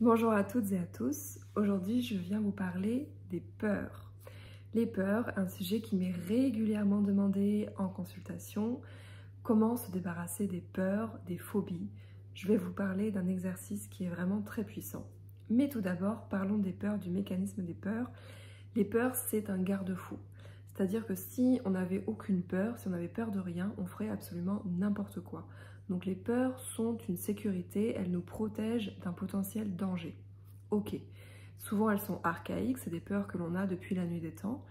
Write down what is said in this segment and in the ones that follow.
Bonjour à toutes et à tous. Aujourd'hui, je viens vous parler des peurs. Les peurs, un sujet qui m'est régulièrement demandé en consultation. Comment se débarrasser des peurs, des phobies? Je vais vous parler d'un exercice qui est vraiment très puissant. Mais tout d'abord, parlons des peurs, du mécanisme des peurs. Les peurs, c'est un garde-fou. C'est-à-dire que si on n'avait aucune peur, si on n'avait peur de rien, on ferait absolument n'importe quoi. Donc les peurs sont une sécurité, elles nous protègent d'un potentiel danger. Ok, souvent elles sont archaïques, c'est des peurs que l'on a depuis la nuit des temps,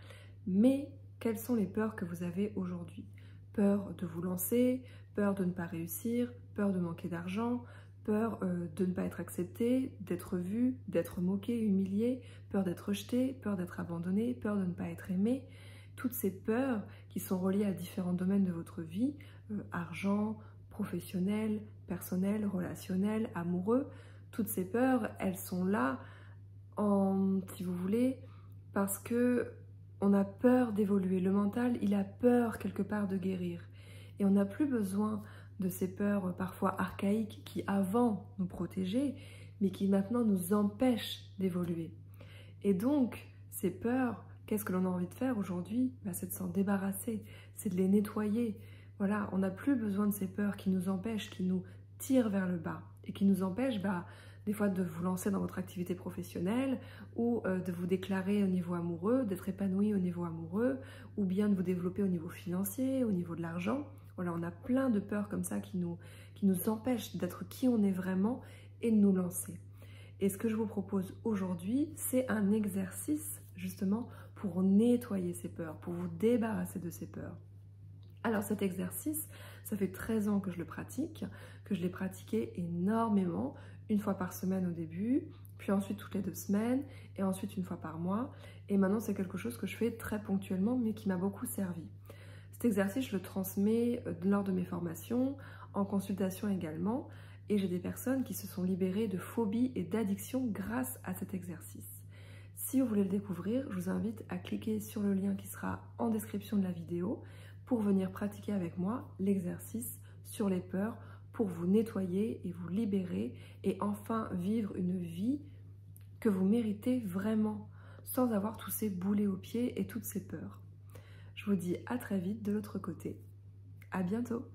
mais quelles sont les peurs que vous avez aujourd'hui? Peur de vous lancer, peur de ne pas réussir, peur de manquer d'argent, peur de ne pas être accepté, d'être vu, d'être moqué, humilié, peur d'être rejeté, peur d'être abandonné, peur de ne pas être aimé. Toutes ces peurs qui sont reliées à différents domaines de votre vie, argent, professionnel, personnel, relationnel, amoureux, toutes ces peurs, elles sont là, si vous voulez, parce que on a peur d'évoluer. Le mental, il a peur quelque part de guérir. Et on n'a plus besoin de ces peurs parfois archaïques qui avant nous protégeaient, mais qui maintenant nous empêchent d'évoluer. Et donc, ces peurs, qu'est-ce que l'on a envie de faire aujourd'hui? C'est de s'en débarrasser, c'est de les nettoyer. Voilà, on n'a plus besoin de ces peurs qui nous empêchent, qui nous tirent vers le bas et qui nous empêchent des fois de vous lancer dans votre activité professionnelle ou de vous déclarer au niveau amoureux, d'être épanoui au niveau amoureux ou bien de vous développer au niveau financier, au niveau de l'argent. Voilà, on a plein de peurs comme ça qui nous empêchent d'être qui on est vraiment et de nous lancer. Et ce que je vous propose aujourd'hui, c'est un exercice justement pour nettoyer ces peurs, pour vous débarrasser de ces peurs. Alors cet exercice, ça fait 13 ans que je le pratique, que je l'ai pratiqué énormément, une fois par semaine au début, puis ensuite toutes les 2 semaines, et ensuite une fois par mois. Et maintenant c'est quelque chose que je fais très ponctuellement, mais qui m'a beaucoup servi. Cet exercice, je le transmets lors de mes formations, en consultation également, et j'ai des personnes qui se sont libérées de phobies et d'addictions grâce à cet exercice. Si vous voulez le découvrir, je vous invite à cliquer sur le lien qui sera en description de la vidéo pour venir pratiquer avec moi l'exercice sur les peurs pour vous nettoyer et vous libérer et enfin vivre une vie que vous méritez vraiment sans avoir tous ces boulets aux pieds et toutes ces peurs. Je vous dis à très vite de l'autre côté. À bientôt!